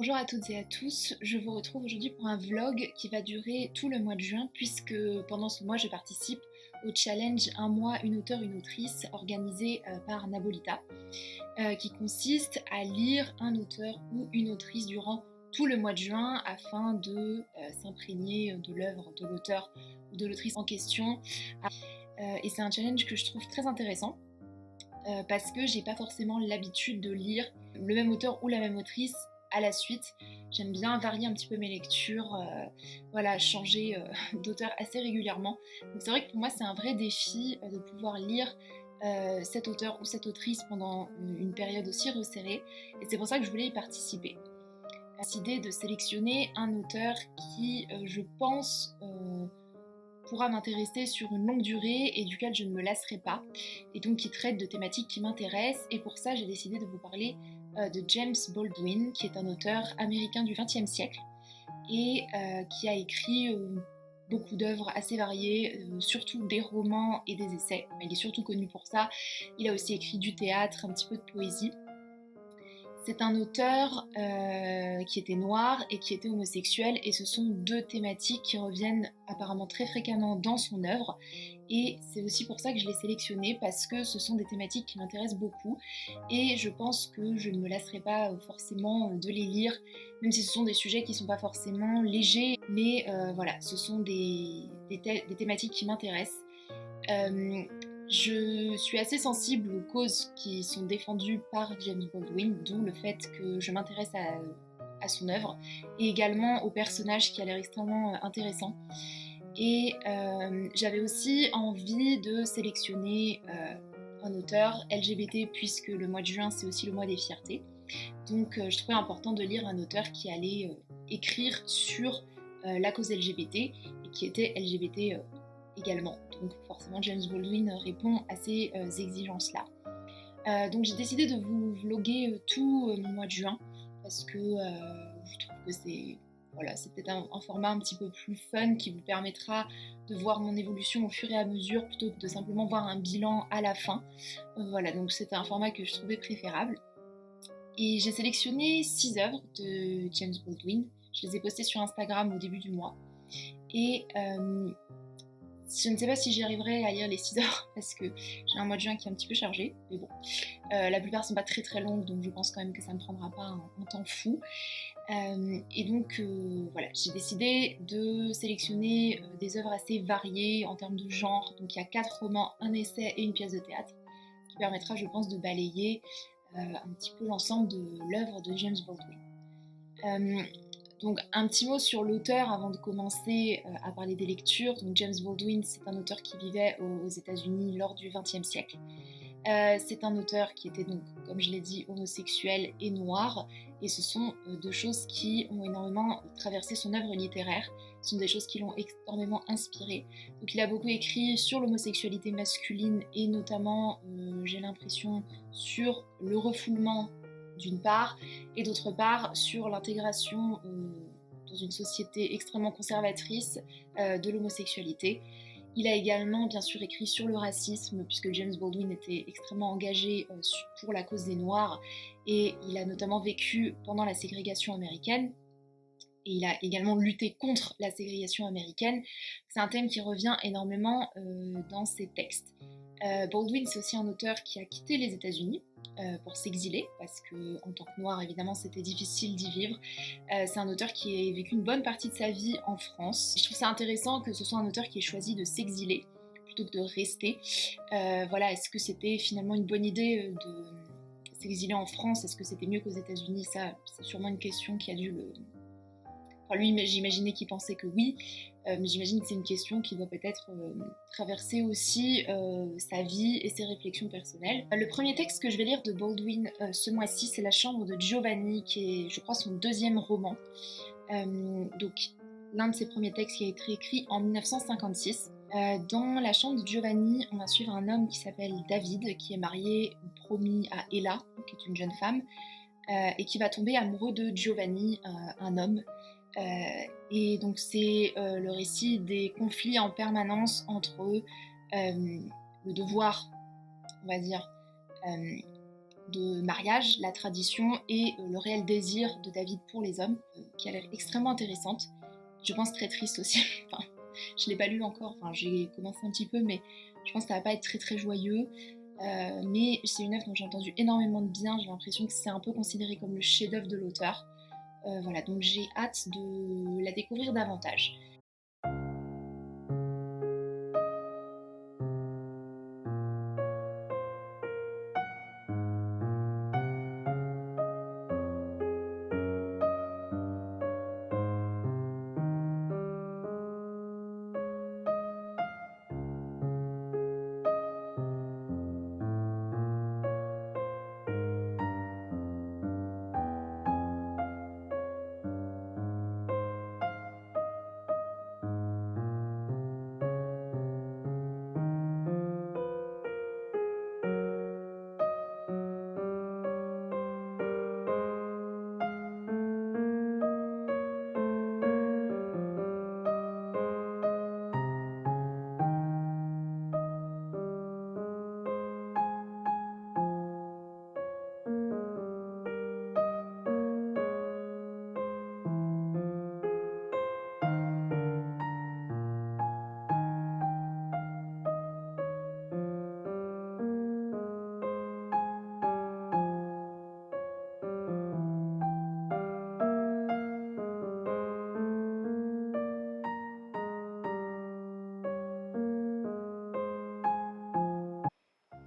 Bonjour à toutes et à tous, je vous retrouve aujourd'hui pour un vlog qui va durer tout le mois de juin puisque pendant ce mois je participe au challenge un mois une auteure une autrice organisé par Nabolita qui consiste à lire un auteur ou une autrice durant tout le mois de juin afin de s'imprégner de l'œuvre de l'auteur ou de l'autrice en question. Et c'est un challenge que je trouve très intéressant parce que j'ai pas forcément l'habitude de lire le même auteur ou la même autrice à la suite. J'aime bien varier un petit peu mes lectures, voilà, changer d'auteur assez régulièrement. Donc c'est vrai que pour moi c'est un vrai défi de pouvoir lire cet auteur ou cette autrice pendant une période aussi resserrée, et c'est pour ça que je voulais y participer. Cette idée de sélectionner un auteur qui, je pense, pourra m'intéresser sur une longue durée et duquel je ne me lasserai pas, et donc qui traite de thématiques qui m'intéressent. Et pour ça, j'ai décidé de vous parler de James Baldwin, qui est un auteur américain du XXe siècle et qui a écrit beaucoup d'œuvres assez variées, surtout des romans et des essais. Il est surtout connu pour ça. Il a aussi écrit du théâtre, un petit peu de poésie. C'est un auteur qui était noir et qui était homosexuel, et ce sont deux thématiques qui reviennent apparemment très fréquemment dans son œuvre, et c'est aussi pour ça que je l'ai sélectionné, parce que ce sont des thématiques qui m'intéressent beaucoup et je pense que je ne me lasserai pas forcément de les lire, même si ce sont des sujets qui ne sont pas forcément légers, mais voilà, ce sont des thématiques qui m'intéressent. Euh, je suis assez sensible aux causes qui sont défendues par James Baldwin, d'où le fait que je m'intéresse à son œuvre, et également au personnage qui a l'air extrêmement intéressant. Et j'avais aussi envie de sélectionner un auteur LGBT, puisque le mois de juin c'est aussi le mois des fiertés. Donc je trouvais important de lire un auteur qui allait écrire sur la cause LGBT et qui était LGBT également. Donc forcément James Baldwin répond à ces exigences-là. Donc j'ai décidé de vous vlogger tout mon mois de juin parce que je trouve que c'est voilà, c'est peut-être un format un petit peu plus fun qui vous permettra de voir mon évolution au fur et à mesure plutôt que de simplement voir un bilan à la fin. Voilà, donc c'était un format que je trouvais préférable. Et j'ai sélectionné 6 œuvres de James Baldwin. Je les ai postées sur Instagram au début du mois. Et je ne sais pas si j'y arriverai à lire les 6 heures parce que j'ai un mois de juin qui est un petit peu chargé. Mais bon, la plupart sont pas très très longues, donc je pense quand même que ça ne me prendra pas un temps fou. Et donc voilà, j'ai décidé de sélectionner des œuvres assez variées en termes de genre. Donc il y a 4 romans, un essai et une pièce de théâtre, ce qui permettra, je pense, de balayer un petit peu l'ensemble de l'œuvre de James Baldwin. Donc un petit mot sur l'auteur avant de commencer à parler des lectures. Donc James Baldwin, c'est un auteur qui vivait aux États-Unis lors du XXe siècle. C'est un auteur qui était donc, comme je l'ai dit, homosexuel et noir, et ce sont deux choses qui ont énormément traversé son œuvre littéraire. Ce sont des choses qui l'ont énormément inspiré. Donc il a beaucoup écrit sur l'homosexualité masculine et notamment, j'ai l'impression, sur le refoulement d'une part, et d'autre part sur l'intégration dans une société extrêmement conservatrice de l'homosexualité. Il a également bien sûr écrit sur le racisme, puisque James Baldwin était extrêmement engagé pour la cause des Noirs, et il a notamment vécu pendant la ségrégation américaine, et il a également lutté contre la ségrégation américaine. C'est un thème qui revient énormément dans ses textes. Baldwin, c'est aussi un auteur qui a quitté les États-Unis pour s'exiler, parce que en tant que noir, évidemment, c'était difficile d'y vivre. C'est un auteur qui a vécu une bonne partie de sa vie en France. Je trouve ça intéressant que ce soit un auteur qui ait choisi de s'exiler plutôt que de rester. Voilà, est-ce que c'était finalement une bonne idée de s'exiler en France? Est-ce que c'était mieux qu'aux États-Unis? Ça, c'est sûrement une question qui a dû le... Enfin, lui, j'imaginais qu'il pensait que oui, mais j'imagine que c'est une question qui doit peut-être traverser aussi sa vie et ses réflexions personnelles. Le premier texte que je vais lire de Baldwin ce mois-ci, c'est La chambre de Giovanni, qui est, je crois, son deuxième roman. Donc, l'un de ses premiers textes qui a été écrit en 1956. Dans La chambre de Giovanni, on va suivre un homme qui s'appelle David, qui est marié ou promis à Ella, qui est une jeune femme, et qui va tomber amoureux de Giovanni, un homme. Et donc c'est le récit des conflits en permanence entre le devoir, on va dire, de mariage, la tradition et le réel désir de David pour les hommes, qui a l'air extrêmement intéressante. Je pense très triste aussi. Enfin, je ne l'ai pas lu encore, enfin, j'ai commencé un petit peu, mais je pense que ça va pas être très très joyeux. Mais c'est une œuvre dont j'ai entendu énormément de bien, j'ai l'impression que c'est un peu considéré comme le chef-d'œuvre de l'auteur. Voilà, donc j'ai hâte de la découvrir davantage.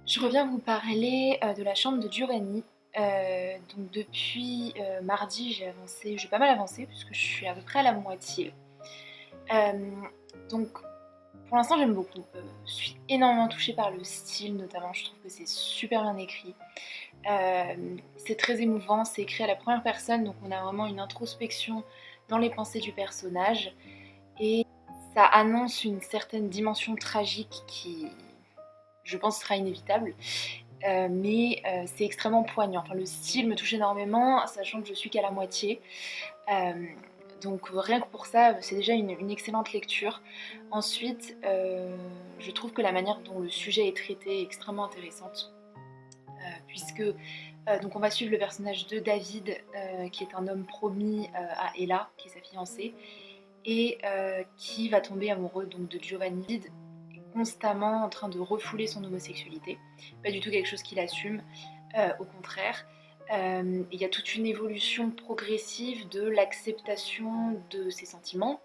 Je reviens vous parler de la chambre de Giovanni. Donc depuis mardi, j'ai pas mal avancé puisque je suis à peu près à la moitié. Euh, donc pour l'instant j'aime beaucoup. Je suis énormément touchée par le style notamment, je trouve que c'est super bien écrit. C'est très émouvant, c'est écrit à la première personne, donc on a vraiment une introspection dans les pensées du personnage. Et ça annonce une certaine dimension tragique qui, je pense, sera inévitable. Mais c'est extrêmement poignant. Enfin, le style me touche énormément, sachant que je suis qu'à la moitié. Euh, donc rien que pour ça, c'est déjà une excellente lecture. Ensuite, je trouve que la manière dont le sujet est traité est extrêmement intéressante. Puisque donc on va suivre le personnage de David, qui est un homme promis à Ella, qui est sa fiancée, et qui va tomber amoureux donc, de Giovanni, constamment en train de refouler son homosexualité. Pas du tout quelque chose qu'il assume, au contraire. Il y a toute une évolution progressive de l'acceptation de ses sentiments.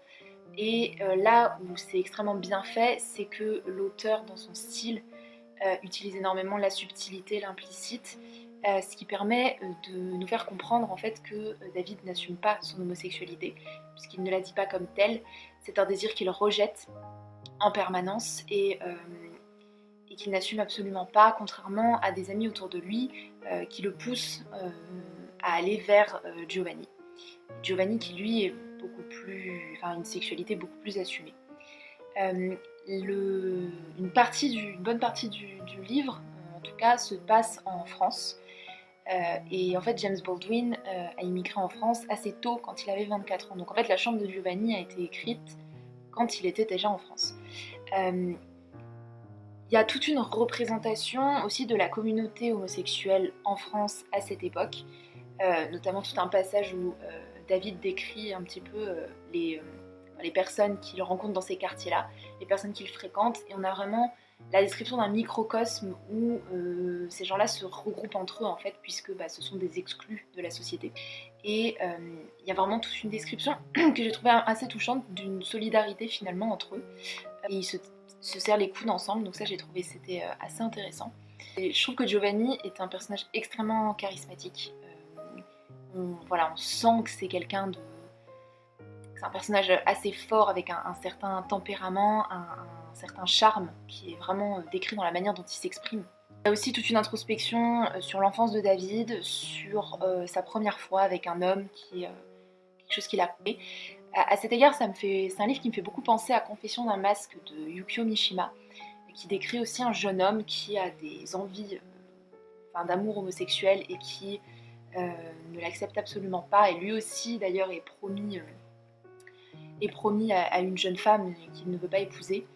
Et là où c'est extrêmement bien fait, c'est que l'auteur, dans son style, utilise énormément la subtilité, l'implicite, ce qui permet de nous faire comprendre en fait que David n'assume pas son homosexualité, puisqu'il ne la dit pas comme telle. C'est un désir qu'il rejette en permanence et qu'il n'assume absolument pas, contrairement à des amis autour de lui qui le poussent à aller vers Giovanni. Giovanni qui lui est beaucoup plus, enfin une sexualité beaucoup plus assumée. Euh, une bonne partie du livre, en tout cas, se passe en France. Et en fait, James Baldwin a immigré en France assez tôt, quand il avait 24 ans. Donc en fait, La Chambre de Giovanni a été écrite quand il était déjà en France. Il y a toute une représentation aussi de la communauté homosexuelle en France à cette époque, notamment tout un passage où David décrit un petit peu les personnes qu'il rencontre dans ces quartiers-là, les personnes qu'il fréquente, et on a vraiment la description d'un microcosme où ces gens-là se regroupent entre eux en fait, puisque ce sont des exclus de la société. Et il y a vraiment toute une description que j'ai trouvée assez touchante d'une solidarité finalement entre eux. Et ils se serrent les coudes ensemble, donc ça j'ai trouvé c'était assez intéressant. Et je trouve que Giovanni est un personnage extrêmement charismatique. Voilà, on sent que c'est quelqu'un de... C'est un personnage assez fort avec un certain tempérament, un certain charme qui est vraiment décrit dans la manière dont il s'exprime. Il y a aussi toute une introspection sur l'enfance de David, sur sa première fois avec un homme qui quelque chose qu'il a fait. À cet égard, c'est un livre qui me fait beaucoup penser à Confession d'un masque de Yukio Mishima, qui décrit aussi un jeune homme qui a des envies d'amour homosexuel et qui ne l'accepte absolument pas. Et lui aussi, d'ailleurs, est promis à une jeune femme qu'il ne veut pas épouser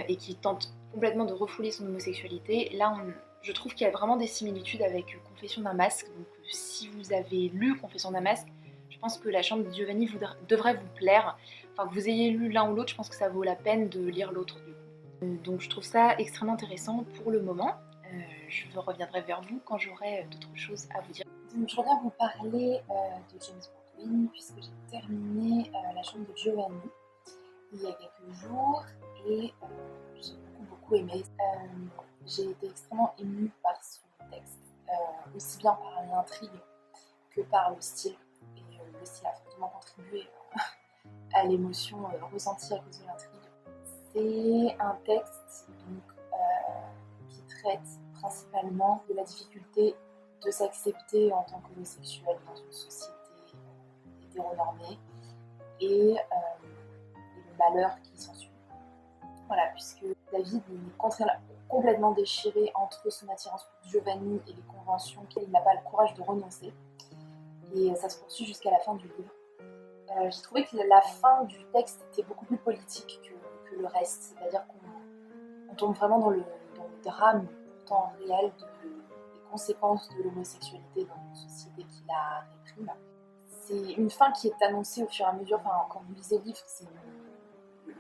et qui tente complètement de refouler son homosexualité. Là, Je trouve qu'il y a vraiment des similitudes avec Confession d'un masque. Donc si vous avez lu Confession d'un masque, je pense que La chambre de Giovanni devrait vous plaire. Enfin, que vous ayez lu l'un ou l'autre, je pense que ça vaut la peine de lire l'autre du coup. Donc je trouve ça extrêmement intéressant pour le moment. Je reviendrai vers vous quand j'aurai d'autres choses à vous dire. Donc je reviens vous parler de James Baldwin puisque j'ai terminé La chambre de Giovanni il y a quelques jours et j'ai beaucoup aimé. J'ai été extrêmement émue par son texte, aussi bien par l'intrigue que par le style. Et le style a fortement contribué à l'émotion ressentie à cause de l'intrigue. C'est un texte donc, qui traite principalement de la difficulté de s'accepter en tant qu'homosexuel dans une société hétéronormée et le malheur qui s'ensuit. Voilà, puisque David est complètement déchiré entre son attirance pour Giovanni et les conventions qu'il n'a pas le courage de renoncer. Et ça se poursuit jusqu'à la fin du livre. J'ai trouvé que la fin du texte était beaucoup plus politique que le reste, c'est-à-dire qu'on tombe vraiment dans le drame pourtant réel des conséquences de l'homosexualité dans une société qui la réprime. C'est une fin qui est annoncée au fur et à mesure, enfin, quand vous lisez le livre,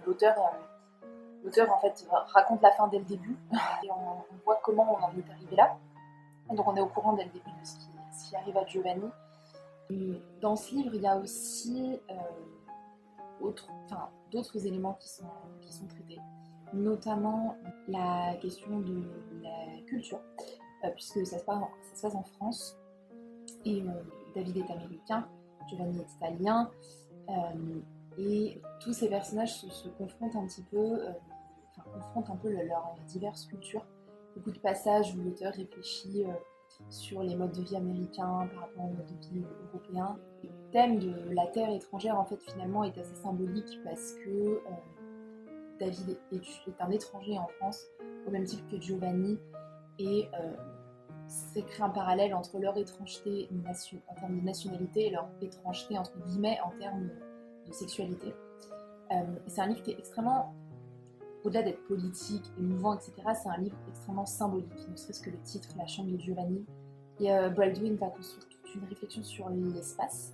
l'auteur en fait raconte la fin dès le début et on voit comment on en est arrivé là. Et donc on est au courant dès le début de ce qui arrive à Giovanni. Dans ce livre, il y a aussi d'autres éléments qui sont traités, notamment la question de la culture, puisque ça se passe en France, et David est américain, Giovanni est italien, et tous ces personnages se confrontent un petit peu, confrontent un peu leurs diverses cultures. Beaucoup de passages où l'auteur réfléchit sur les modes de vie américains par rapport aux modes de vie européens. Le thème de la terre étrangère en fait finalement est assez symbolique parce que David est un étranger en France au même titre que Giovanni et c'est créé un parallèle entre leur étrangeté en termes de nationalité et leur étrangeté entre guillemets en termes de sexualité. C'est un livre qui est extrêmement, au-delà d'être politique, émouvant, etc., c'est un livre extrêmement symbolique, ne serait-ce que le titre, La chambre de Giovanni. Et Baldwin va construire toute une réflexion sur l'espace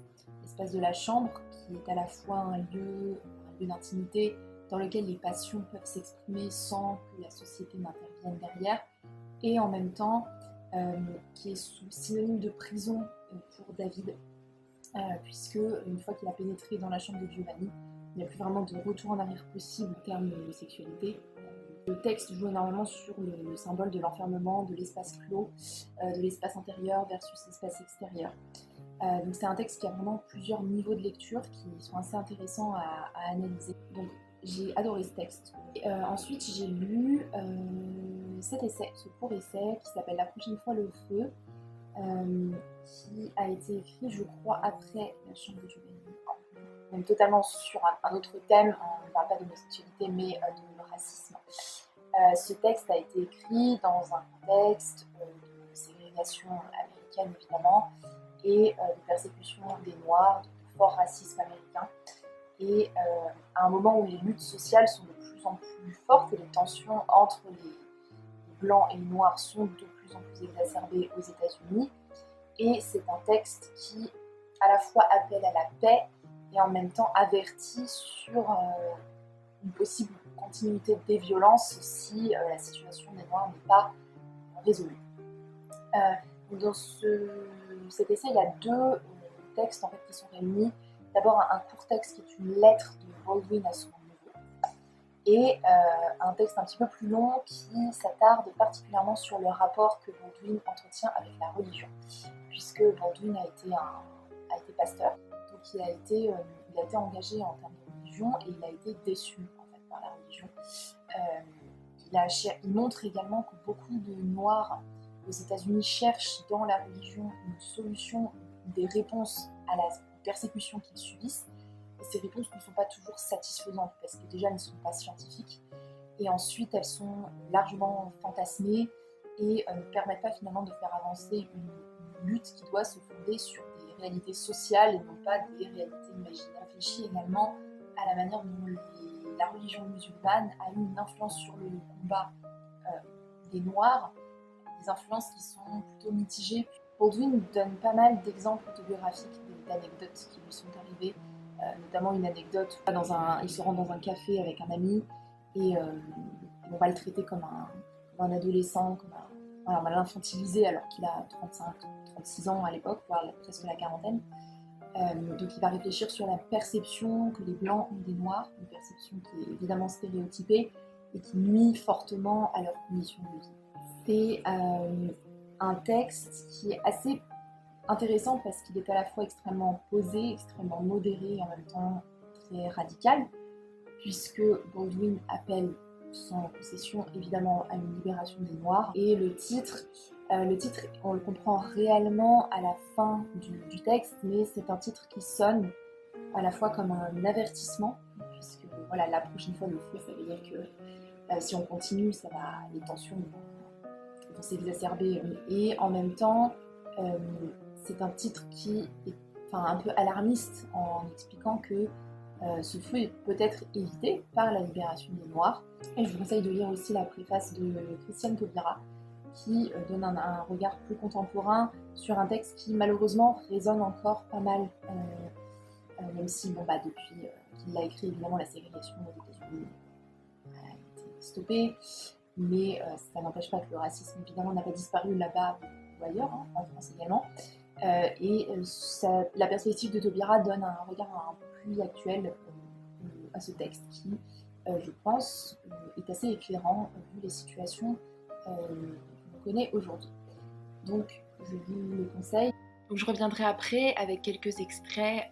de la chambre, qui est à la fois un lieu d'intimité dans lequel les passions peuvent s'exprimer sans que la société n'intervienne derrière, et en même temps, qui est sous synonyme de prison pour David, puisque une fois qu'il a pénétré dans la chambre de Giovanni, il n'y a plus vraiment de retour en arrière possible en termes de sexualité. Le texte joue énormément sur le symbole de l'enfermement, de l'espace clos, de l'espace intérieur versus l'espace extérieur. Donc c'est un texte qui a vraiment plusieurs niveaux de lecture qui sont assez intéressants à analyser. Donc j'ai adoré ce texte. Et, ensuite j'ai lu ce court essai qui s'appelle La prochaine fois le feu, qui a été écrit je crois après La chambre de Giovanni. Même totalement sur un autre thème, on ne parle pas d'homosexualité mais de racisme. Ce texte a été écrit dans un contexte de ségrégation américaine évidemment et de persécution des Noirs, de fort racisme américain et à un moment où les luttes sociales sont de plus en plus fortes et les tensions entre les Blancs et les Noirs sont de plus en plus exacerbées aux États-Unis et c'est un texte qui à la fois appelle à la paix et en même temps avertit sur une possible continuité des violences si la situation des Noirs n'est pas résolue. Dans cet essai, il y a deux textes en fait, qui sont réunis. D'abord un court texte qui est une lettre de Baldwin à son neveu et un texte un petit peu plus long qui s'attarde particulièrement sur le rapport que Baldwin entretient avec la religion, puisque Baldwin a été pasteur. Donc il a été engagé en termes de religion et il a été déçu en fait, par la religion. Il montre également que beaucoup de Noirs aux États-Unis cherchent dans la religion une solution, des réponses à la persécution qu'ils subissent. Et ces réponses ne sont pas toujours satisfaisantes parce que déjà elles ne sont pas scientifiques et ensuite elles sont largement fantasmées et ne permettent pas finalement de faire avancer une lutte qui doit se fonder sur des réalités sociales et non pas des réalités imaginaires. On réfléchit également à la manière dont la religion musulmane a eu une influence sur le combat des Noirs des influences qui sont plutôt mitigées. Baldwin donne pas mal d'exemples autobiographiques, d'anecdotes qui lui sont arrivées, notamment une anecdote, il se rend dans un café avec un ami et on va le traiter comme un adolescent, on va l'infantiliser alors qu'il a 36 ans à l'époque, voire presque la quarantaine. Donc il va réfléchir sur la perception que les Blancs ont des Noirs, une perception qui est évidemment stéréotypée et qui nuit fortement à leur condition de vie. C'est un texte qui est assez intéressant parce qu'il est à la fois extrêmement posé, extrêmement modéré et en même temps très radical, puisque Baldwin appelle sans concession évidemment à une libération des Noirs. Et le titre, on le comprend réellement à la fin du texte, mais c'est un titre qui sonne à la fois comme un avertissement, puisque voilà, la prochaine fois le feu, ça veut dire que si on continue, les tensions vont s'exacerber. Et en même temps, c'est un titre qui est un peu alarmiste en expliquant que ce feu peut être évité par la libération des Noirs. Et je vous conseille de lire aussi la préface de Christiane Taubira, qui donne un regard plus contemporain sur un texte qui malheureusement résonne encore pas mal, même si depuis qu'il l'a écrit, évidemment la ségrégation aux États-Unis a été stoppée, mais ça n'empêche pas que le racisme évidemment n'a pas disparu là-bas ou ailleurs, en France également. La perspective de Taubira donne un regard un peu plus actuel à ce texte qui, je pense, est assez éclairant vu les situations qu'on connaît aujourd'hui. Donc, je vous le conseille. Donc je reviendrai après avec quelques extraits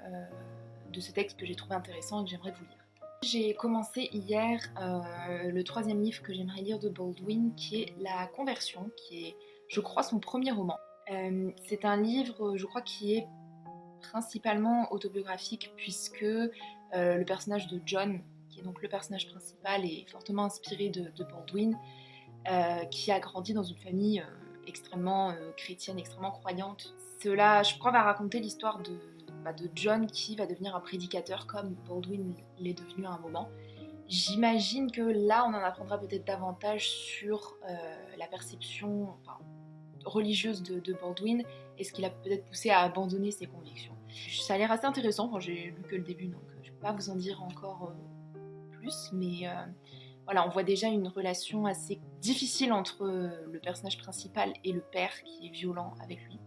de ce texte que j'ai trouvé intéressant et que j'aimerais vous lire. J'ai commencé hier le 3e livre que j'aimerais lire de Baldwin, qui est La Conversion, qui est, je crois, son premier roman. C'est un livre, je crois, qui est principalement autobiographique, puisque le personnage de John, qui est donc le personnage principal, est fortement inspiré de Baldwin, qui a grandi dans une famille extrêmement chrétienne, extrêmement croyante. Cela, je crois, va raconter l'histoire de John qui va devenir un prédicateur comme Baldwin l'est devenu à un moment. J'imagine que là, on en apprendra peut-être davantage sur la perception religieuse de Baldwin et ce qui l'a peut-être poussé à abandonner ses convictions. Ça a l'air assez intéressant, j'ai lu que le début, donc je ne peux pas vous en dire encore plus, mais voilà, on voit déjà une relation assez difficile entre le personnage principal et le père qui est violent avec lui.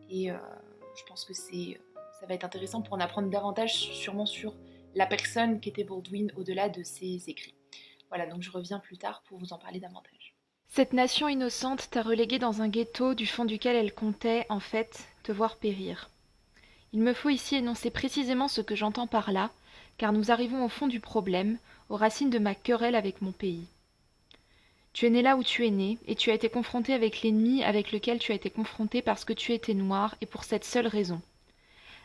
Et je pense que ça va être intéressant pour en apprendre davantage sûrement sur la personne qu'était Baldwin au-delà de ses écrits. Voilà, donc je reviens plus tard pour vous en parler davantage. Cette nation innocente t'a reléguée dans un ghetto du fond duquel elle comptait, en fait, te voir périr. Il me faut ici énoncer précisément ce que j'entends par là, car nous arrivons au fond du problème, aux racines de ma querelle avec mon pays. Tu es né là où tu es né, et tu as été confronté avec l'ennemi avec lequel tu as été confronté parce que tu étais noir, et pour cette seule raison.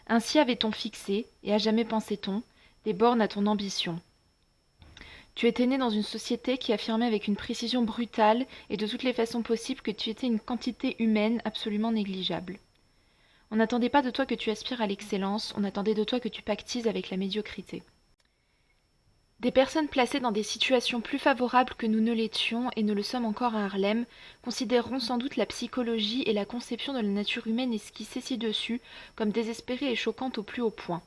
Ainsi avait-on fixé, et à jamais pensait-on, des bornes à ton ambition. Tu étais né dans une société qui affirmait avec une précision brutale et de toutes les façons possibles que tu étais une quantité humaine absolument négligeable. On n'attendait pas de toi que tu aspires à l'excellence, on attendait de toi que tu pactises avec la médiocrité. Des personnes placées dans des situations plus favorables que nous ne l'étions et ne le sommes encore à Harlem considéreront sans doute la psychologie et la conception de la nature humaine esquissée ci-dessus comme désespérée et choquante au plus haut point.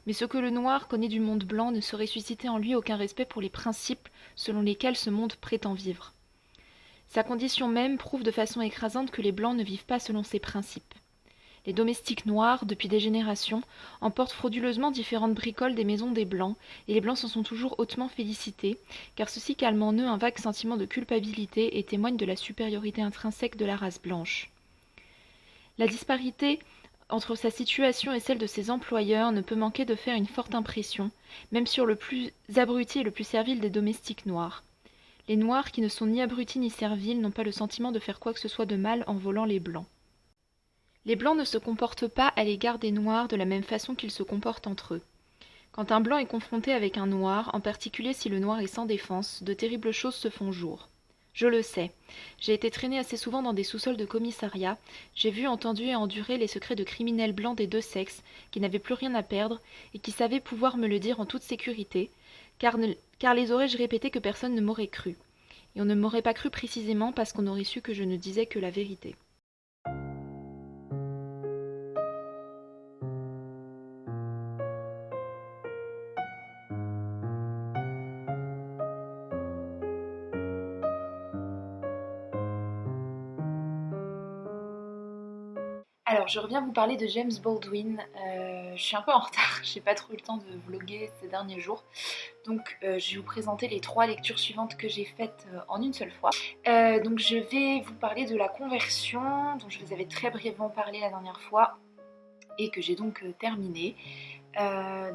Mais ce que le noir connaît du monde blanc ne saurait susciter en lui aucun respect pour les principes selon lesquels ce monde prétend vivre. Sa condition même prouve de façon écrasante que les blancs ne vivent pas selon ces principes. Les domestiques noirs, depuis des générations, emportent frauduleusement différentes bricoles des maisons des blancs, et les blancs s'en sont toujours hautement félicités, car ceci calme en eux un vague sentiment de culpabilité et témoigne de la supériorité intrinsèque de la race blanche. La disparité entre sa situation et celle de ses employeurs ne peut manquer de faire une forte impression, même sur le plus abruti et le plus servile des domestiques noirs. Les noirs, qui ne sont ni abrutis ni serviles, n'ont pas le sentiment de faire quoi que ce soit de mal en volant les blancs. Les blancs ne se comportent pas à l'égard des noirs de la même façon qu'ils se comportent entre eux. Quand un blanc est confronté avec un noir, en particulier si le noir est sans défense, de terribles choses se font jour. Je le sais. J'ai été traîné assez souvent dans des sous-sols de commissariat, j'ai vu, entendu et enduré les secrets de criminels blancs des deux sexes, qui n'avaient plus rien à perdre, et qui savaient pouvoir me le dire en toute sécurité, car les aurais-je répété que personne ne m'aurait cru. et on ne m'aurait pas cru précisément parce qu'on aurait su que je ne disais que la vérité. Alors, je reviens vous parler de James Baldwin. Je suis un peu en retard, j'ai pas trop eu le temps de vlogger ces derniers jours. Donc, je vais vous présenter les 3 lectures suivantes que j'ai faites en une seule fois. Donc, je vais vous parler de La Conversion, dont je vous avais très brièvement parlé la dernière fois et que j'ai donc terminé.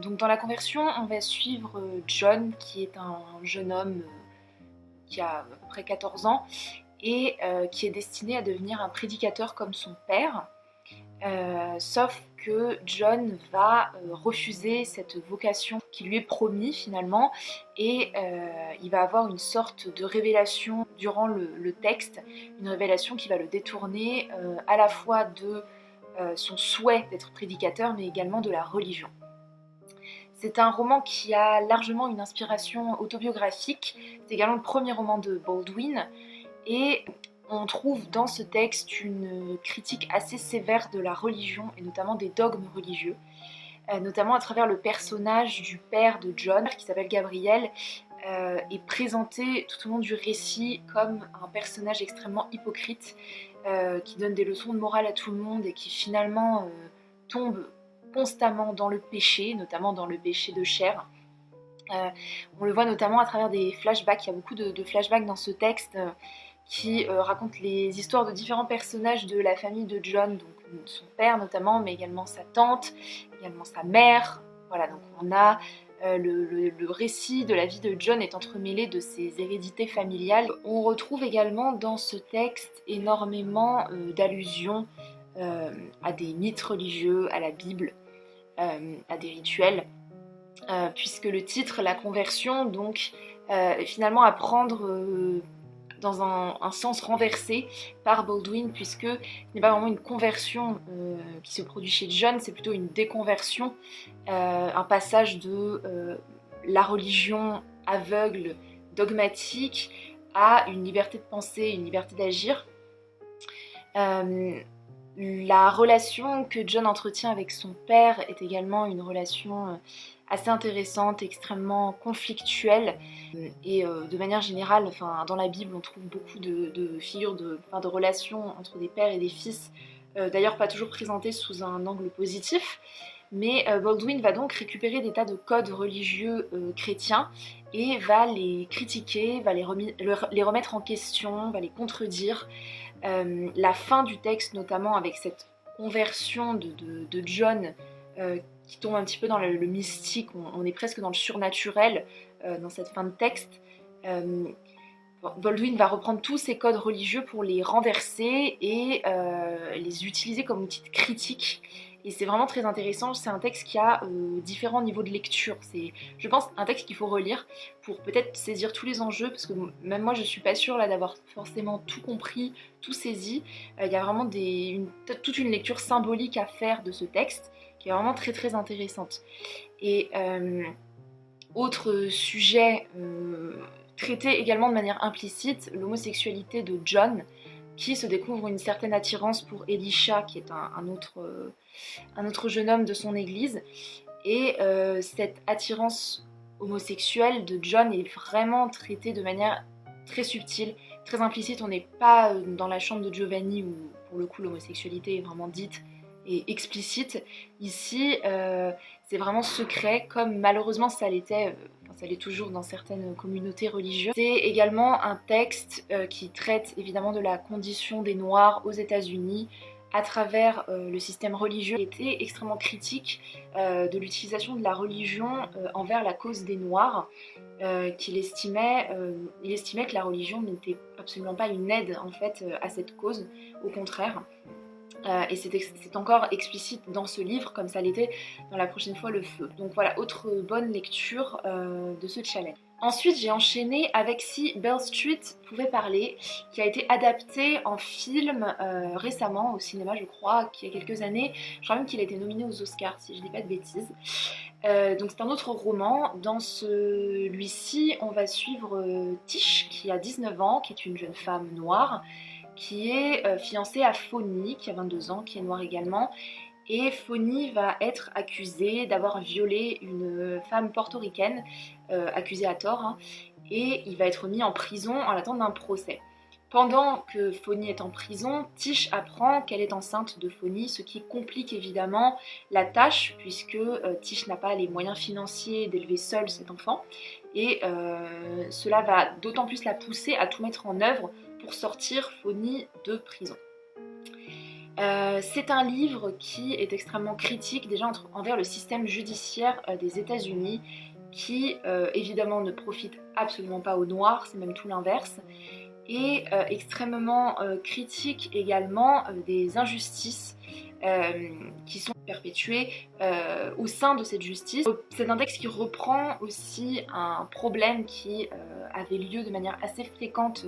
Donc, dans La Conversion, on va suivre John, qui est un jeune homme qui a à peu près 14 ans et qui est destiné à devenir un prédicateur comme son père. Sauf que John va refuser cette vocation qui lui est promise finalement et il va avoir une sorte de révélation durant le texte, une révélation qui va le détourner à la fois de son souhait d'être prédicateur mais également de la religion. C'est un roman qui a largement une inspiration autobiographique, c'est également le premier roman de Baldwin et on trouve dans ce texte une critique assez sévère de la religion et notamment des dogmes religieux, notamment à travers le personnage du père de John, qui s'appelle Gabriel, est présenté tout au long du récit comme un personnage extrêmement hypocrite, qui donne des leçons de morale à tout le monde et qui finalement tombe constamment dans le péché, notamment dans le péché de chair. On le voit notamment à travers des flashbacks, il y a beaucoup de flashbacks dans ce texte, qui raconte les histoires de différents personnages de la famille de John, donc son père notamment, mais également sa tante, également sa mère. Voilà, donc on a le récit de la vie de John est entremêlé de ses hérédités familiales. On retrouve également dans ce texte énormément d'allusions à des mythes religieux, à la Bible, à des rituels, puisque le titre, La Conversion, donc finalement à prendre dans un sens renversé par Baldwin, puisque ce n'est pas vraiment une conversion qui se produit chez John, c'est plutôt une déconversion, un passage de la religion aveugle, dogmatique, à une liberté de penser, une liberté d'agir. La relation que John entretient avec son père est également une relation assez intéressante, extrêmement conflictuelle. Et de manière générale, enfin, dans la Bible, on trouve beaucoup de figures de relations entre des pères et des fils, d'ailleurs pas toujours présentées sous un angle positif. Mais Baldwin va donc récupérer des tas de codes religieux chrétiens et va les critiquer, va les remettre en question, va les contredire. La fin du texte, notamment avec cette conversion de John qui tombe un petit peu dans le mystique, on est presque dans le surnaturel dans cette fin de texte. Baldwin va reprendre tous ces codes religieux pour les renverser et les utiliser comme outil de critique. Et c'est vraiment très intéressant, c'est un texte qui a différents niveaux de lecture. C'est, je pense, un texte qu'il faut relire pour peut-être saisir tous les enjeux, parce que même moi je suis pas sûre là d'avoir forcément tout compris, tout saisi. Il y a vraiment toute une lecture symbolique à faire de ce texte, qui est vraiment très très intéressante. Et autre sujet traité également de manière implicite, l'homosexualité de John, qui se découvre une certaine attirance pour Elisha, qui est un autre jeune homme de son église. Et cette attirance homosexuelle de John est vraiment traitée de manière très subtile, très implicite. On n'est pas dans la chambre de Giovanni où, pour le coup, l'homosexualité est vraiment dite et explicite. Ici, c'est vraiment secret, comme malheureusement ça l'était, ça l'est toujours dans certaines communautés religieuses. C'est également un texte qui traite évidemment de la condition des Noirs aux États-Unis à travers le système religieux. Il était extrêmement critique de l'utilisation de la religion envers la cause des Noirs, il estimait que la religion n'était absolument pas une aide en fait à cette cause, au contraire. Et c'est encore explicite dans ce livre, comme ça l'était dans La prochaine fois le feu. Donc voilà, autre bonne lecture de ce challenge. Ensuite, j'ai enchaîné avec Si Beale Street pouvait parler, qui a été adapté en film récemment au cinéma, je crois, qu'il y a quelques années. Je crois même qu'il a été nominé aux Oscars, si je dis pas de bêtises. Donc c'est un autre roman. Dans celui-ci, on va suivre Tish, qui a 19 ans, qui est une jeune femme noire, qui est fiancée à Fonny, qui a 22 ans, qui est noire également. Et Fonny va être accusée d'avoir violé une femme portoricaine, accusée à tort, hein, et il va être mis en prison en l'attente d'un procès. Pendant que Fonny est en prison, Tish apprend qu'elle est enceinte de Fonny, ce qui complique évidemment la tâche, puisque Tish n'a pas les moyens financiers d'élever seule cet enfant, et cela va d'autant plus la pousser à tout mettre en œuvre pour sortir Fonny de prison. C'est un livre qui est extrêmement critique déjà envers le système judiciaire des États-Unis, qui évidemment ne profite absolument pas aux Noirs, c'est même tout l'inverse, et extrêmement critique également des injustices qui sont perpétuées au sein de cette justice. C'est un texte qui reprend aussi un problème qui avait lieu de manière assez fréquente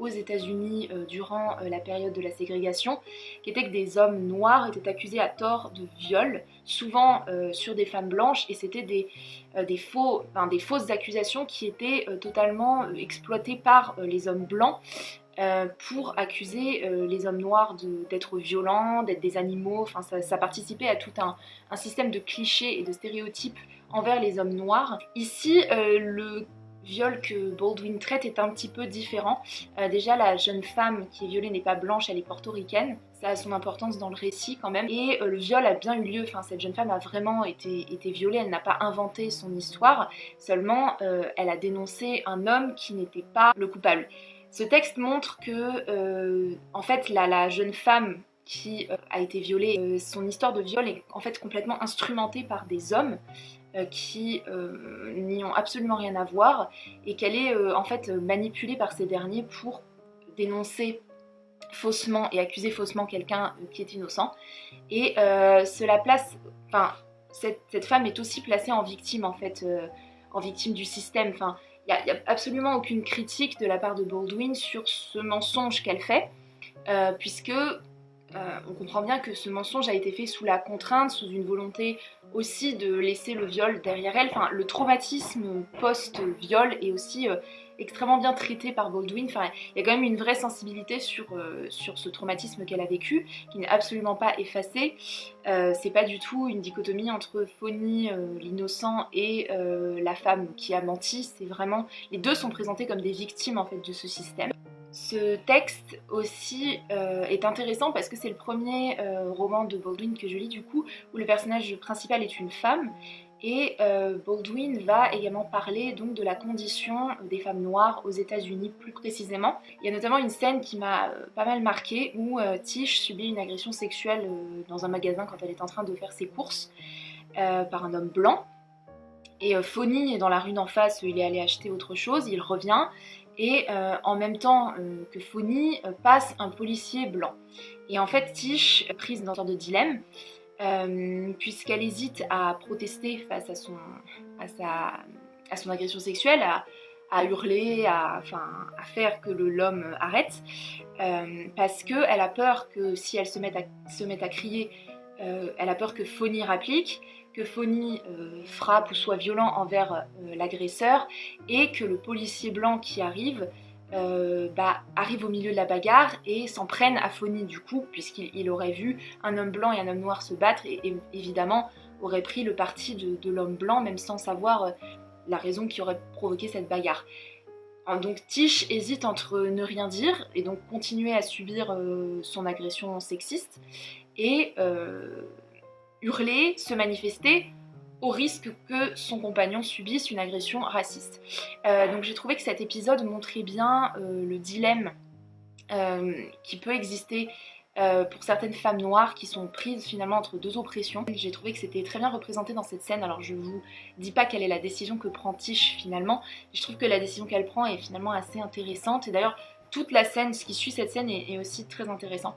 aux États-Unis durant la période de la ségrégation, qui était que des hommes noirs étaient accusés à tort de viol, souvent sur des femmes blanches, et c'était des fausses accusations qui étaient totalement exploitées par les hommes blancs pour accuser les hommes noirs d'être violents, d'être des animaux. Enfin, ça participait à tout un système de clichés et de stéréotypes envers les hommes noirs. Ici, le viol que Baldwin traite est un petit peu différent. Déjà, la jeune femme qui est violée n'est pas blanche, elle est portoricaine. Ça a son importance dans le récit quand même. Et le viol a bien eu lieu. Enfin, cette jeune femme a vraiment été violée. Elle n'a pas inventé son histoire. Seulement, elle a dénoncé un homme qui n'était pas le coupable. Ce texte montre que, en fait, la jeune femme qui a été violée, son histoire de viol est en fait complètement instrumentée par des hommes qui n'y ont absolument rien à voir, et qu'elle est en fait manipulée par ces derniers pour dénoncer faussement et accuser faussement quelqu'un qui est innocent. Et cela place, enfin, cette femme est aussi placée en victime en fait, en victime du système. Enfin, il n'y a absolument aucune critique de la part de Baldwin sur ce mensonge qu'elle fait, puisque on comprend bien que ce mensonge a été fait sous la contrainte, sous une volonté aussi de laisser le viol derrière elle. Enfin, le traumatisme post-viol est aussi extrêmement bien traité par Baldwin. Enfin, il y a quand même une vraie sensibilité sur ce traumatisme qu'elle a vécu, qui n'est absolument pas effacé. C'est pas du tout une dichotomie entre Fonny, l'innocent, et la femme qui a menti. C'est vraiment, les deux sont présentés comme des victimes en fait de ce système. Ce texte aussi est intéressant parce que c'est le premier roman de Baldwin que je lis du coup, où le personnage principal est une femme, et Baldwin va également parler donc de la condition des femmes noires aux États-Unis plus précisément. Il y a notamment une scène qui m'a pas mal marquée où Tish subit une agression sexuelle dans un magasin quand elle est en train de faire ses courses par un homme blanc. Et Fonny est dans la rue d'en face, il est allé acheter autre chose, il revient, et en même temps que Fonny passe un policier blanc. Et en fait, Tish est prise dans une sorte de dilemme, puisqu'elle hésite à protester face à son agression sexuelle, à hurler, à faire que l'homme arrête, parce qu'elle a peur que si elle se met à crier, elle a peur que Fonny réplique, que Fonny frappe ou soit violent envers l'agresseur, et que le policier blanc qui arrive arrive au milieu de la bagarre et s'en prenne à Fonny du coup, puisqu'il aurait vu un homme blanc et un homme noir se battre, et évidemment aurait pris le parti de l'homme blanc, même sans savoir la raison qui aurait provoqué cette bagarre. Donc Tish hésite entre ne rien dire et donc continuer à subir son agression sexiste, et hurler, se manifester au risque que son compagnon subisse une agression raciste. Donc j'ai trouvé que cet épisode montrait bien le dilemme qui peut exister pour certaines femmes noires qui sont prises finalement entre deux oppressions. J'ai trouvé que c'était très bien représenté dans cette scène. Alors je vous dis pas quelle est la décision que prend Tish finalement, mais je trouve que la décision qu'elle prend est finalement assez intéressante, et d'ailleurs toute la scène, ce qui suit cette scène est aussi très intéressant.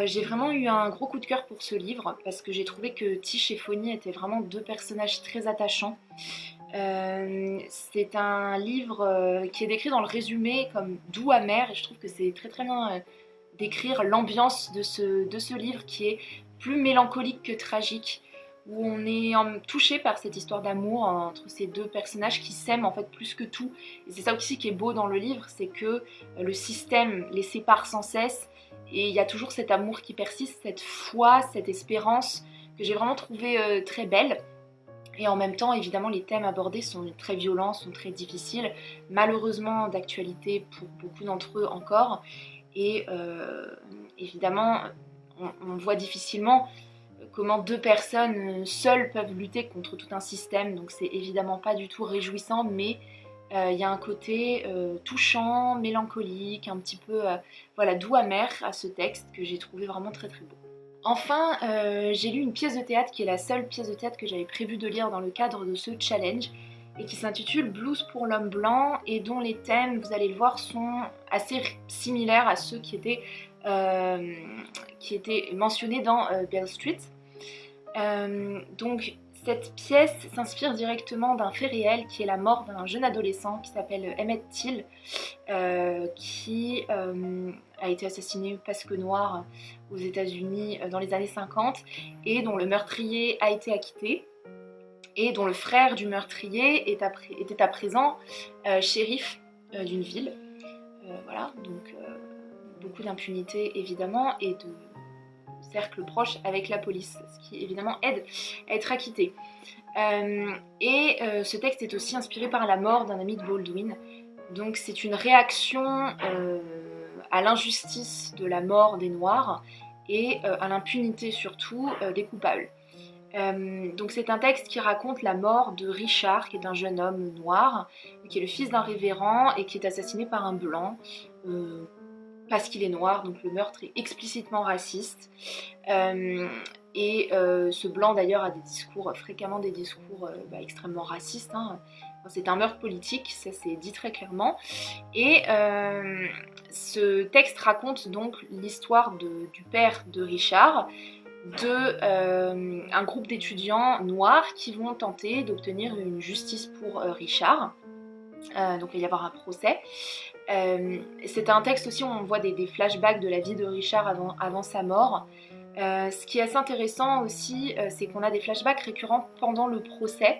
J'ai vraiment eu un gros coup de cœur pour ce livre parce que j'ai trouvé que Tish et Fonny étaient vraiment deux personnages très attachants. C'est un livre qui est décrit dans le résumé comme doux amer, et je trouve que c'est très très bien décrire l'ambiance de ce livre qui est plus mélancolique que tragique, où on est touché par cette histoire d'amour entre ces deux personnages qui s'aiment en fait plus que tout. Et c'est ça aussi qui est beau dans le livre, c'est que le système les sépare sans cesse, et il y a toujours cet amour qui persiste, cette foi, cette espérance, que j'ai vraiment trouvé très belle. Et en même temps, évidemment, les thèmes abordés sont très violents, sont très difficiles, malheureusement d'actualité pour beaucoup d'entre eux encore. Et évidemment, on voit difficilement comment deux personnes seules peuvent lutter contre tout un système. Donc c'est évidemment pas du tout réjouissant, mais il y a un côté touchant, mélancolique, un petit peu voilà, doux amer à ce texte que j'ai trouvé vraiment très très beau. Enfin, j'ai lu une pièce de théâtre qui est la seule pièce de théâtre que j'avais prévu de lire dans le cadre de ce challenge et qui s'intitule Blues pour l'homme blanc et dont les thèmes, vous allez le voir, sont assez similaires à ceux qui étaient mentionnés dans Beale Street. Donc cette pièce s'inspire directement d'un fait réel qui est la mort d'un jeune adolescent qui s'appelle Emmett Till, qui a été assassiné parce que noir aux États-Unis dans les années 50 et dont le meurtrier a été acquitté et dont le frère du meurtrier était à présent shérif d'une ville. Voilà, donc beaucoup d'impunité évidemment et de cercle proche avec la police, ce qui évidemment aide à être acquitté. Ce texte est aussi inspiré par la mort d'un ami de Baldwin. Donc c'est une réaction à l'injustice de la mort des Noirs et à l'impunité surtout des coupables. Donc c'est un texte qui raconte la mort de Richard, qui est un jeune homme noir, qui est le fils d'un révérend et qui est assassiné par un blanc parce qu'il est noir, donc le meurtre est explicitement raciste. Ce blanc d'ailleurs a fréquemment des discours extrêmement racistes. Hein. C'est un meurtre politique, ça c'est dit très clairement. Et ce texte raconte donc l'histoire du père de Richard, un groupe d'étudiants noirs qui vont tenter d'obtenir une justice pour Richard. Donc il va y avoir un procès. C'est un texte aussi où on voit des flashbacks de la vie de Richard avant sa mort. Ce qui est assez intéressant aussi, c'est qu'on a des flashbacks récurrents pendant le procès.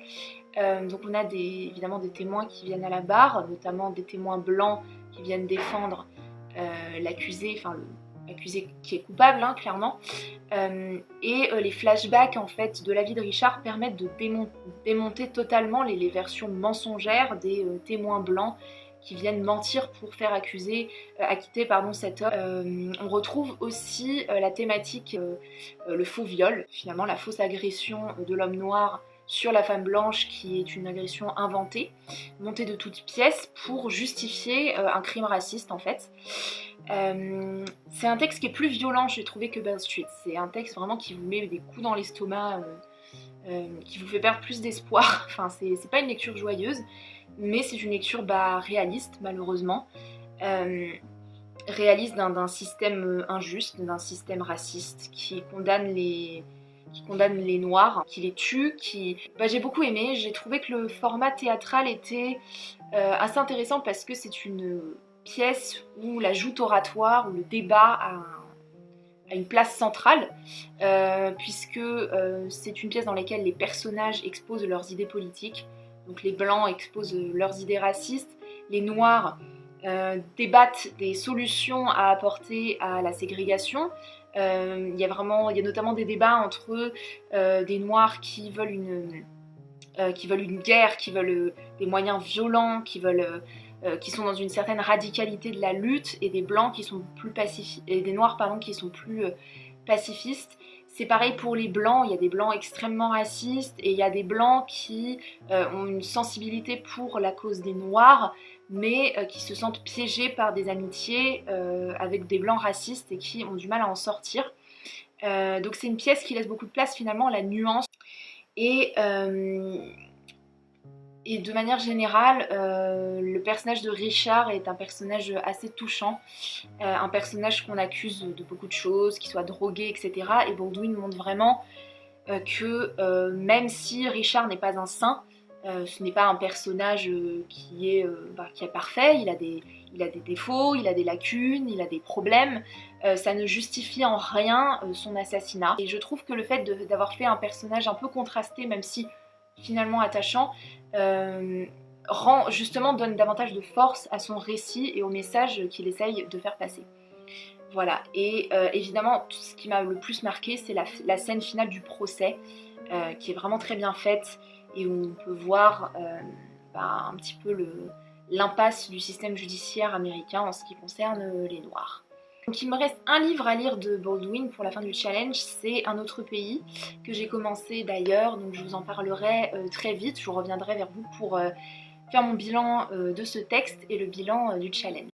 Donc on a évidemment des témoins qui viennent à la barre, notamment des témoins blancs qui viennent défendre l'accusé, enfin l'accusé qui est coupable, hein, clairement. Les flashbacks en fait de la vie de Richard permettent de démonter totalement les versions mensongères des témoins blancs qui viennent mentir pour faire acquitter cet homme. On retrouve aussi la thématique, le faux viol, finalement la fausse agression de l'homme noir sur la femme blanche, qui est une agression inventée, montée de toutes pièces pour justifier un crime raciste en fait. C'est un texte qui est plus violent, j'ai trouvé, que Beale Street. C'est un texte vraiment qui vous met des coups dans l'estomac, qui vous fait perdre plus d'espoir. Enfin, c'est pas une lecture joyeuse, mais c'est une lecture réaliste, malheureusement. Réaliste d'un système injuste, d'un système raciste qui condamne les noirs, qui les tue, j'ai beaucoup aimé. J'ai trouvé que le format théâtral était assez intéressant parce que c'est une pièce où la joute oratoire, où le débat a une place centrale, puisque c'est une pièce dans laquelle les personnages exposent leurs idées politiques. Donc les blancs exposent leurs idées racistes, les noirs débattent des solutions à apporter à la ségrégation. Il y a notamment des débats entre des noirs qui veulent une guerre, qui veulent des moyens violents, qui sont dans une certaine radicalité de la lutte, et des blancs qui sont plus et des noirs qui sont plus pacifistes. C'est pareil pour les blancs, il y a des blancs extrêmement racistes et il y a des blancs qui ont une sensibilité pour la cause des noirs, mais qui se sentent piégés par des amitiés avec des blancs racistes et qui ont du mal à en sortir. Donc c'est une pièce qui laisse beaucoup de place finalement à la nuance. Et de manière générale, le personnage de Richard est un personnage assez touchant, un personnage qu'on accuse de beaucoup de choses, qu'il soit drogué, etc. Et Baldwin montre vraiment que même si Richard n'est pas un saint, ce n'est pas un personnage qui est parfait, il il a des défauts, il a des lacunes, il a des problèmes. Ça ne justifie en rien son assassinat. Et je trouve que le fait d'avoir fait un personnage un peu contrasté, même si finalement attachant, justement donne davantage de force à son récit et au message qu'il essaye de faire passer. Voilà, et évidemment, tout ce qui m'a le plus marqué, c'est la scène finale du procès, qui est vraiment très bien faite, et où on peut voir un petit peu l'impasse du système judiciaire américain en ce qui concerne les Noirs. Donc il me reste un livre à lire de Baldwin pour la fin du challenge, c'est Un autre pays, que j'ai commencé d'ailleurs, donc je vous en parlerai très vite, je reviendrai vers vous pour faire mon bilan de ce texte et le bilan du challenge.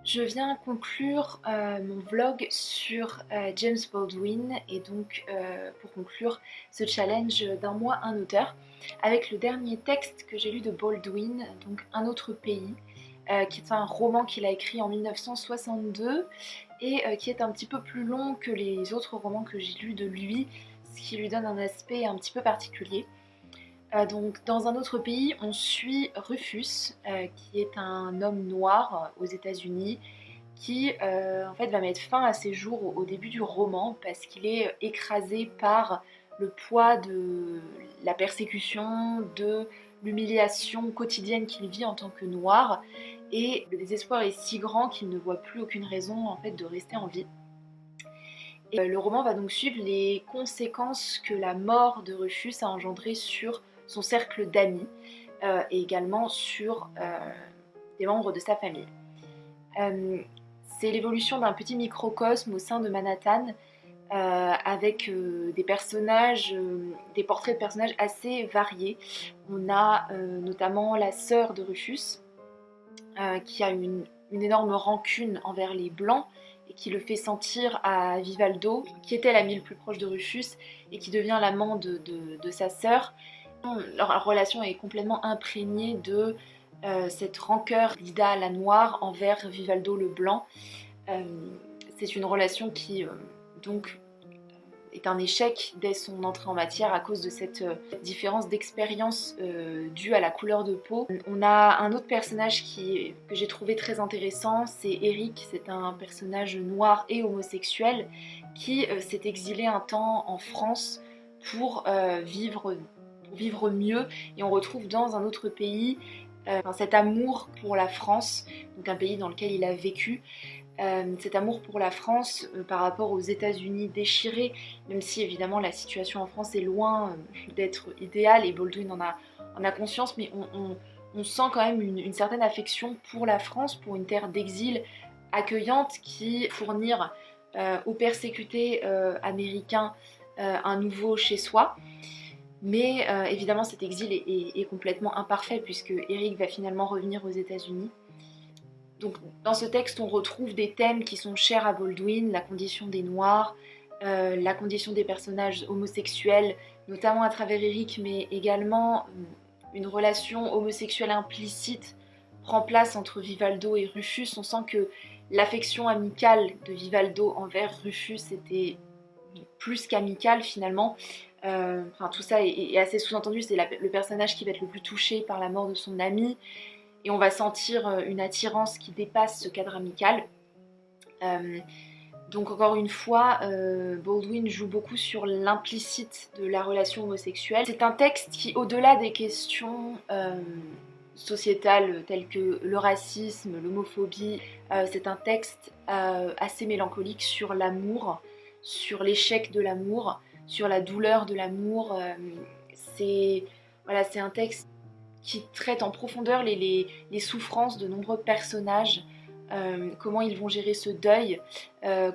Je viens conclure mon vlog sur James Baldwin et donc pour conclure ce challenge d'un mois un auteur avec le dernier texte que j'ai lu de Baldwin, donc Un autre pays, qui est un roman qu'il a écrit en 1962 et qui est un petit peu plus long que les autres romans que j'ai lus de lui, ce qui lui donne un aspect un petit peu particulier. Donc, dans un autre pays, on suit Rufus, qui est un homme noir aux États-Unis, qui en fait va mettre fin à ses jours au début du roman parce qu'il est écrasé par le poids de la persécution, de l'humiliation quotidienne qu'il vit en tant que noir, et le désespoir est si grand qu'il ne voit plus aucune raison en fait de rester en vie. Et le roman va donc suivre les conséquences que la mort de Rufus a engendré sur son cercle d'amis et également sur des membres de sa famille. C'est l'évolution d'un petit microcosme au sein de Manhattan avec des personnages, des portraits de personnages assez variés. On a notamment la sœur de Rufus qui a une énorme rancune envers les Blancs et qui le fait sentir à Vivaldo, qui était l'ami le plus proche de Rufus et qui devient l'amant de sa sœur. Leur relation est complètement imprégnée de cette rancœur d'Ida la Noire envers Vivaldo le Blanc. C'est une relation qui donc est un échec dès son entrée en matière à cause de cette différence d'expérience due à la couleur de peau. On a un autre personnage que j'ai trouvé très intéressant, c'est Eric. C'est un personnage noir et homosexuel qui s'est exilé un temps en France pour vivre mieux, et on retrouve dans un autre pays cet amour pour la France, donc un pays dans lequel il a vécu. Cet amour pour la France par rapport aux États-Unis déchirés, même si évidemment la situation en France est loin d'être idéale et Baldwin en a conscience, mais on sent quand même une certaine affection pour la France, pour une terre d'exil accueillante qui fournir aux persécutés américains un nouveau chez soi. Mais évidemment cet exil est complètement imparfait puisque Eric va finalement revenir aux États-Unis. Donc dans ce texte on retrouve des thèmes qui sont chers à Baldwin, la condition des Noirs, la condition des personnages homosexuels, notamment à travers Eric, mais également une relation homosexuelle implicite prend place entre Vivaldo et Rufus. On sent que l'affection amicale de Vivaldo envers Rufus était plus qu'amicale finalement. Tout ça est assez sous-entendu, c'est le personnage qui va être le plus touché par la mort de son ami. Et on va sentir une attirance qui dépasse ce cadre amical. Donc encore une fois, Baldwin joue beaucoup sur l'implicite de la relation homosexuelle. C'est un texte qui, au-delà des questions sociétales telles que le racisme, l'homophobie, c'est un texte assez mélancolique sur l'amour, sur l'échec de l'amour, sur la douleur de l'amour. C'est un texte qui traite en profondeur les souffrances de nombreux personnages comment ils vont gérer ce deuil,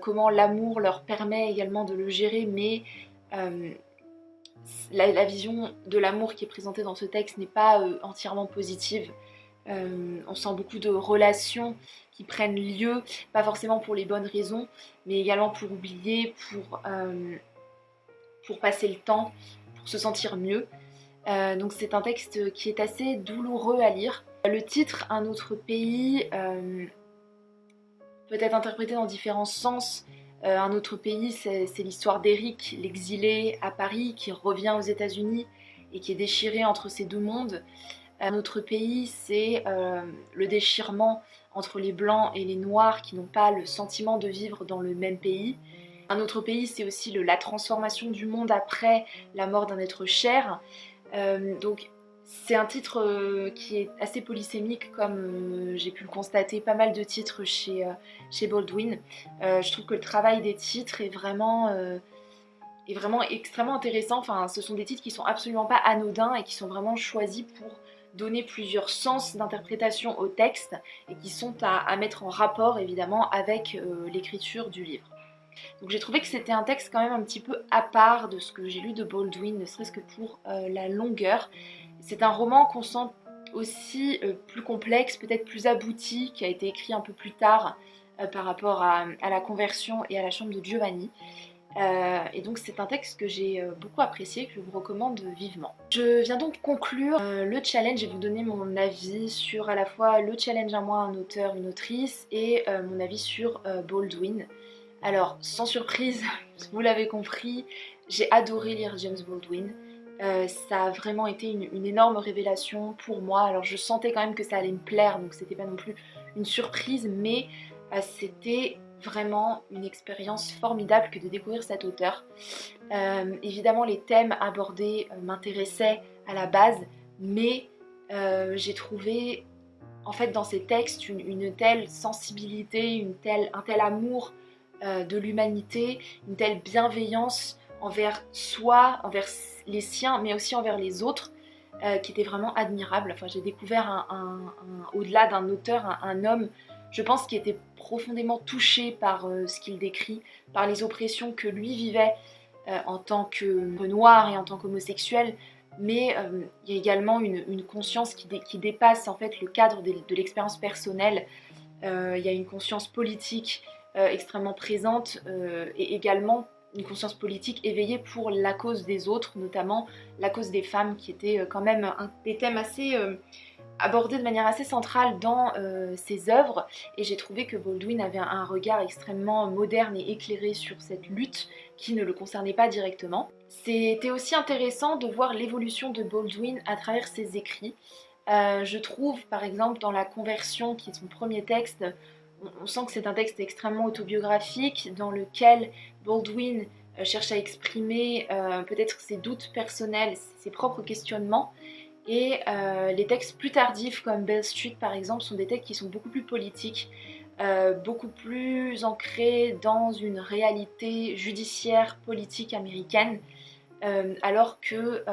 comment l'amour leur permet également de le gérer, mais la vision de l'amour qui est présentée dans ce texte n'est pas entièrement positive. On sent beaucoup de relations qui prennent lieu, pas forcément pour les bonnes raisons, mais également pour oublier, pour passer le temps, pour se sentir mieux. Donc c'est un texte qui est assez douloureux à lire. Le titre, Un autre pays, peut être interprété dans différents sens. Un autre pays, c'est l'histoire d'Eric, l'exilé à Paris, qui revient aux États-Unis et qui est déchiré entre ces deux mondes. Un autre pays, c'est le déchirement entre les blancs et les noirs qui n'ont pas le sentiment de vivre dans le même pays. Un autre pays, c'est aussi la transformation du monde après la mort d'un être cher. Donc c'est un titre qui est assez polysémique, comme j'ai pu le constater, pas mal de titres chez Baldwin. Je trouve que le travail des titres est vraiment extrêmement intéressant. Enfin, ce sont des titres qui sont absolument pas anodins et qui sont vraiment choisis pour donner plusieurs sens d'interprétation au texte et qui sont à mettre en rapport évidemment avec l'écriture du livre. Donc j'ai trouvé que c'était un texte quand même un petit peu à part de ce que j'ai lu de Baldwin, ne serait-ce que pour la longueur. C'est un roman qu'on sent aussi plus complexe, peut-être plus abouti, qui a été écrit un peu plus tard par rapport à la conversion et à la chambre de Giovanni. Et donc c'est un texte que j'ai beaucoup apprécié, que je vous recommande vivement. Je viens donc conclure le challenge et vous donner mon avis sur à la fois le challenge un mois, un auteur, une autrice, et mon avis sur Baldwin. Alors, sans surprise, vous l'avez compris, j'ai adoré lire James Baldwin. Ça a vraiment été une énorme révélation pour moi. Alors je sentais quand même que ça allait me plaire, donc c'était pas non plus une surprise, mais c'était vraiment une expérience formidable que de découvrir cet auteur. Évidemment, les thèmes abordés m'intéressaient à la base, mais j'ai trouvé en fait dans ces textes une telle sensibilité, un tel amour de l'humanité, une telle bienveillance envers soi, envers les siens, mais aussi envers les autres, qui était vraiment admirable. Enfin, j'ai découvert au-delà d'un auteur, un homme, je pense, qui était profondément touché par ce qu'il décrit, par les oppressions que lui vivait en tant que noir et en tant qu'homosexuel, mais il y a également une conscience qui dépasse en fait le cadre de l'expérience personnelle. Il y a une conscience politique extrêmement présente et également une conscience politique éveillée pour la cause des autres, notamment la cause des femmes, qui était quand même des thèmes assez abordés de manière assez centrale dans ses œuvres. Et j'ai trouvé que Baldwin avait un regard extrêmement moderne et éclairé sur cette lutte qui ne le concernait pas directement. C'était aussi intéressant de voir l'évolution de Baldwin à travers ses écrits. Je trouve par exemple dans La Conversion, qui est son premier texte, on sent que c'est un texte extrêmement autobiographique dans lequel Baldwin cherche à exprimer peut-être ses doutes personnels, ses propres questionnements. Et les textes plus tardifs comme Beale Street par exemple sont des textes qui sont beaucoup plus politiques, beaucoup plus ancrés dans une réalité judiciaire politique américaine. Alors que,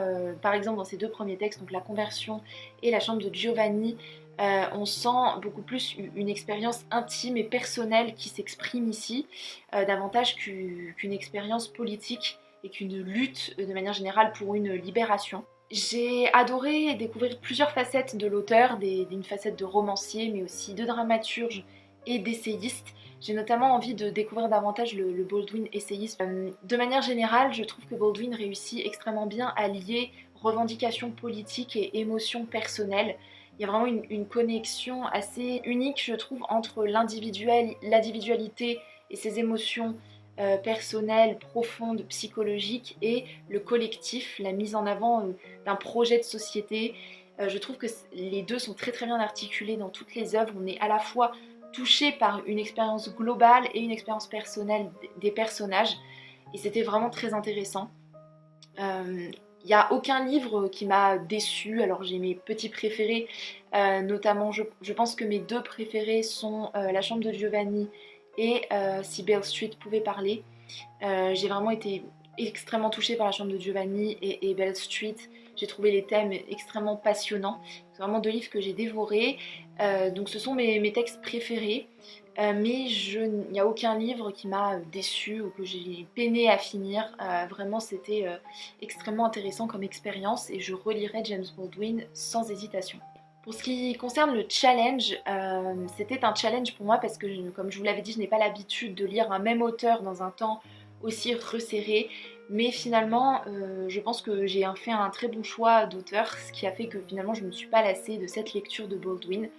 par exemple, dans ces deux premiers textes, donc La Conversion et La Chambre de Giovanni, on sent beaucoup plus une expérience intime et personnelle qui s'exprime ici, davantage qu'une expérience politique et qu'une lutte de manière générale pour une libération. J'ai adoré découvrir plusieurs facettes de l'auteur, d'une facette de romancier, mais aussi de dramaturge et d'essayiste. J'ai notamment envie de découvrir davantage le Baldwin essayisme. De manière générale, je trouve que Baldwin réussit extrêmement bien à lier revendications politiques et émotions personnelles. Il y a vraiment une connexion assez unique, je trouve, entre l'individualité et ses émotions personnelles, profondes, psychologiques, et le collectif, la mise en avant d'un projet de société. Je trouve que les deux sont très très bien articulés dans toutes les œuvres. On est à la fois touché par une expérience globale et une expérience personnelle des personnages, et c'était vraiment très intéressant. Il n'y a aucun livre qui m'a déçue. Alors j'ai mes petits préférés, notamment je pense que mes deux préférés sont La Chambre de Giovanni et Si Beale Street pouvait parler. J'ai vraiment été extrêmement touchée par La Chambre de Giovanni et Beale Street. J'ai trouvé les thèmes extrêmement passionnants. C'est vraiment 2 livres que j'ai dévorés. Donc ce sont mes textes préférés. Mais il n'y a aucun livre qui m'a déçue ou que j'ai peiné à finir. Vraiment, c'était extrêmement intéressant comme expérience et je relirai James Baldwin sans hésitation. Pour ce qui concerne le challenge, c'était un challenge pour moi parce que, comme je vous l'avais dit, je n'ai pas l'habitude de lire un même auteur dans un temps aussi resserré. Mais finalement, je pense que j'ai fait un très bon choix d'auteur, ce qui a fait que finalement je ne me suis pas lassée de cette lecture de Baldwin.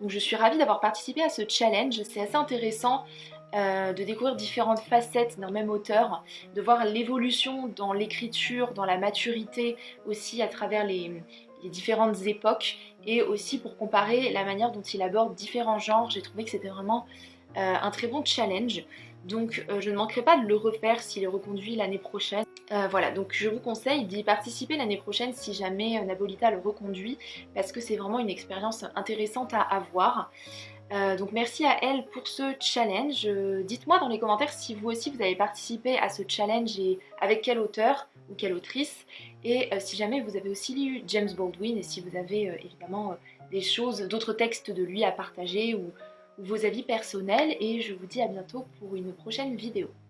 Donc je suis ravie d'avoir participé à ce challenge, c'est assez intéressant de découvrir différentes facettes d'un même auteur, de voir l'évolution dans l'écriture, dans la maturité aussi à travers les différentes époques et aussi pour comparer la manière dont il aborde différents genres. J'ai trouvé que c'était vraiment un très bon challenge. Donc je ne manquerai pas de le refaire s'il est reconduit l'année prochaine. Voilà, donc je vous conseille d'y participer l'année prochaine si jamais Nabolita le reconduit parce que c'est vraiment une expérience intéressante à avoir. Donc merci à elle pour ce challenge. Dites-moi dans les commentaires si vous aussi vous avez participé à ce challenge et avec quel auteur ou quelle autrice. Et si jamais vous avez aussi lu James Baldwin et si vous avez évidemment des choses, d'autres textes de lui à partager ou vos avis personnels. Et je vous dis à bientôt pour une prochaine vidéo.